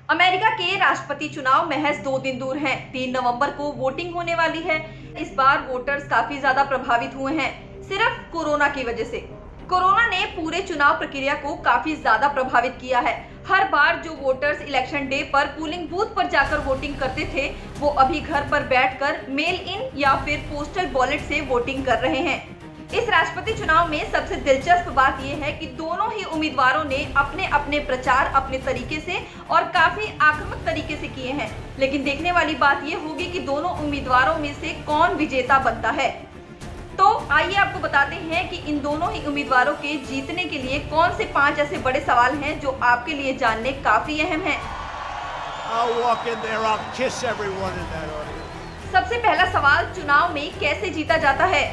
America के राष्ट्रपति चुनाव महज 2 दिन दूर हैं। 3 नवंबर को वोटिंग होने वाली है। इस बार वोटर्स काफी ज्यादा प्रभावित हुए हैं, सिर्फ कोरोना की वजह से। कोरोना ने पूरे चुनाव प्रक्रिया को काफी ज्यादा प्रभावित किया है। हर बार जो वोटर्स इलेक्शन डे पर पोलिंग बूथ पर जाकर वोटिंग करते थे, वो अभी घर पर बैठकर मेल इन या फिर पोस्टल बैलेट से वोटिंग कर रहे हैं। इस राष्ट्रपति चुनाव में सबसे दिलचस्प बात यह है कि दोनों ही उम्मीदवारों ने अपने अपने प्रचार अपने तरीके से और काफी आक्रामक तरीके से किए हैं। लेकिन देखने वाली बात यह होगी कि दोनों उम्मीदवारों में से कौन विजेता बनता है। तो आइए आपको बताते हैं कि इन दोनों ही उम्मीदवारों के जीतने के लिए कौन से 5 ऐसे बड़े सवाल हैं जो आपके लिए जानने काफी अहम हैं। सबसे पहला सवाल, चुनाव में कैसे जीता जाता है।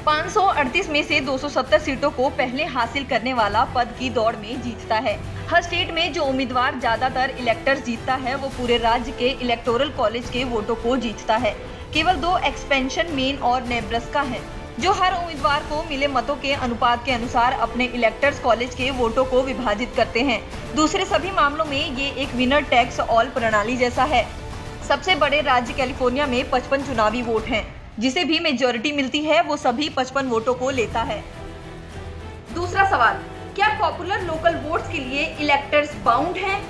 538 में से 270 सीटों को पहले हासिल करने वाला पद की दौड़ में जीतता है। हर स्टेट में जो उम्मीदवार ज्यादातर इलेक्टर्स जीतता है, वो पूरे राज्य के इलेक्टोरल कॉलेज के वोटों को जीतता है। केवल 2 एक्सपेंशन, मेन और नेब्रास्का हैं, जो हर उम्मीदवार को मिले मतों के अनुपात के अनुसार अपने इलेक्टर्स कॉलेज के वोटों को विभाजित करते हैं। दूसरे सभी मामलों में ये एक विनर टैक्स ऑल प्रणाली जैसा है। सबसे बड़े राज्य कैलिफोर्निया में 55 चुनावी वोट हैं। जिसे भी मेजॉरिटी मिलती है वो सभी 55 वोटों को लेता है। दूसरा सवाल, क्या पॉपुलर लोकल वोट्स के लिए इलेक्टर्स बाउंड हैं?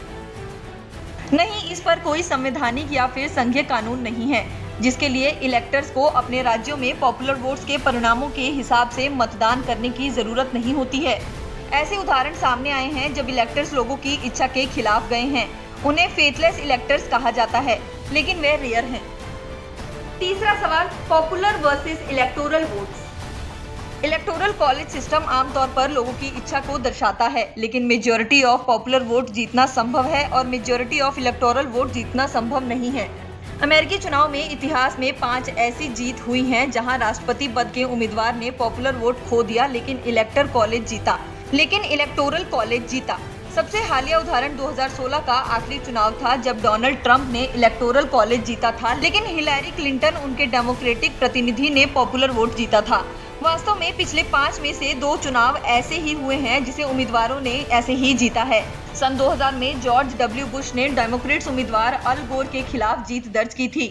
नहीं, इस पर कोई संवैधानिक या फिर संघीय कानून नहीं है जिसके लिए इलेक्टर्स को अपने राज्यों में पॉपुलर वोट्स के परिणामों के हिसाब से मतदान करने की जरूरत नहीं होती है। ऐसे उदाहरण सामने आए हैं जब इलेक्टर्स लोगों की इच्छा के खिलाफ गए हैं। उन्हें फेथलेस इलेक्टर्स कहा जाता है, लेकिन वे रेयर हैं। तीसरा सवाल, popular versus electoral votes. Electoral college system आमतौर पर लोगों की इच्छा को दर्शाता है, लेकिन मेजॉरिटी ऑफ पॉपुलर वोट जीतना संभव है और मेजॉरिटी ऑफ इलेक्टोरल वोट जीतना संभव नहीं है। अमेरिकी चुनाव में इतिहास में 5 ऐसी जीत हुई हैं जहां राष्ट्रपति पद के उम्मीदवार ने पॉपुलर वोट खो दिया, लेकिन इलेक्टोरल कॉलेज जीता। सबसे हालिया उदाहरण 2016 का आखिरी चुनाव था जब डोनाल्ड ट्रंप ने इलेक्टोरल कॉलेज जीता था, लेकिन हिलैरी क्लिंटन, उनके डेमोक्रेटिक प्रतिनिधि, ने पॉपुलर वोट जीता था। वास्तव में पिछले 5 में से 2 चुनाव ऐसे ही हुए हैं जिसे उम्मीदवारों ने ऐसे ही जीता है। सन 2000 में जॉर्ज डब्ल्यू बुश ने डेमोक्रेट्स उम्मीदवार अल गोर के खिलाफ जीत दर्ज की थी।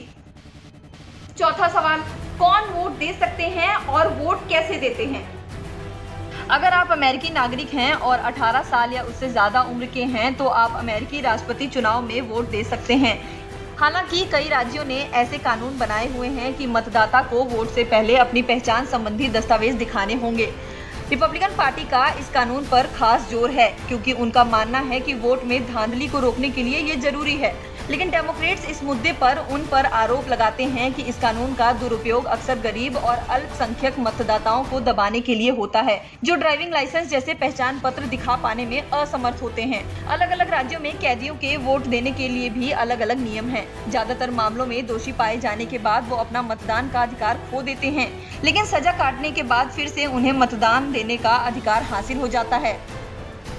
चौथा सवाल, कौन वोट दे सकते हैं और वोट कैसे देते हैं। अगर आप अमेरिकी नागरिक हैं और 18 साल या उससे ज़्यादा उम्र के हैं तो आप अमेरिकी राष्ट्रपति चुनाव में वोट दे सकते हैं। हालांकि कई राज्यों ने ऐसे कानून बनाए हुए हैं कि मतदाता को वोट से पहले अपनी पहचान संबंधी दस्तावेज दिखाने होंगे। रिपब्लिकन पार्टी का इस कानून पर खास जोर है क्योंकि उनका मानना है कि वोट में धांधली को रोकने के लिए ये जरूरी है। लेकिन डेमोक्रेट्स इस मुद्दे पर उन पर आरोप लगाते हैं कि इस कानून का दुरुपयोग अक्सर गरीब और अल्पसंख्यक मतदाताओं को दबाने के लिए होता है, जो ड्राइविंग लाइसेंस जैसे पहचान पत्र दिखा पाने में असमर्थ होते हैं। अलग अलग राज्यों में कैदियों के वोट देने के लिए भी अलग अलग नियम हैं। ज्यादातर मामलों में दोषी पाए जाने के बाद वो अपना मतदान का अधिकार खो देते हैं, लेकिन सजा काटने के बाद फिर से उन्हें मतदान देने का अधिकार हासिल हो जाता है।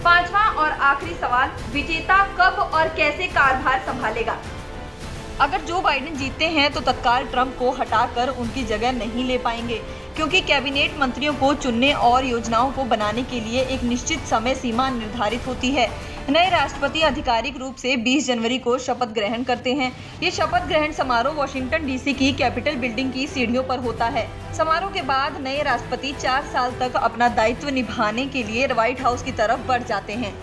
पांचवा और आखिरी सवाल, विजेता कब और कैसे कार्यभार संभालेगा। अगर जो बाइडेन जीतते हैं तो तत्काल ट्रंप को हटाकर उनकी जगह नहीं ले पाएंगे, क्योंकि कैबिनेट मंत्रियों को चुनने और योजनाओं को बनाने के लिए एक निश्चित समय सीमा निर्धारित होती है। नए राष्ट्रपति आधिकारिक रूप से 20 जनवरी को शपथ ग्रहण करते हैं। ये शपथ ग्रहण समारोह वॉशिंगटन डीसी की कैपिटल बिल्डिंग की सीढ़ियों पर होता है। समारोह के बाद नए राष्ट्रपति 4 साल तक अपना दायित्व निभाने के लिए व्हाइट हाउस की तरफ बढ़ जाते हैं।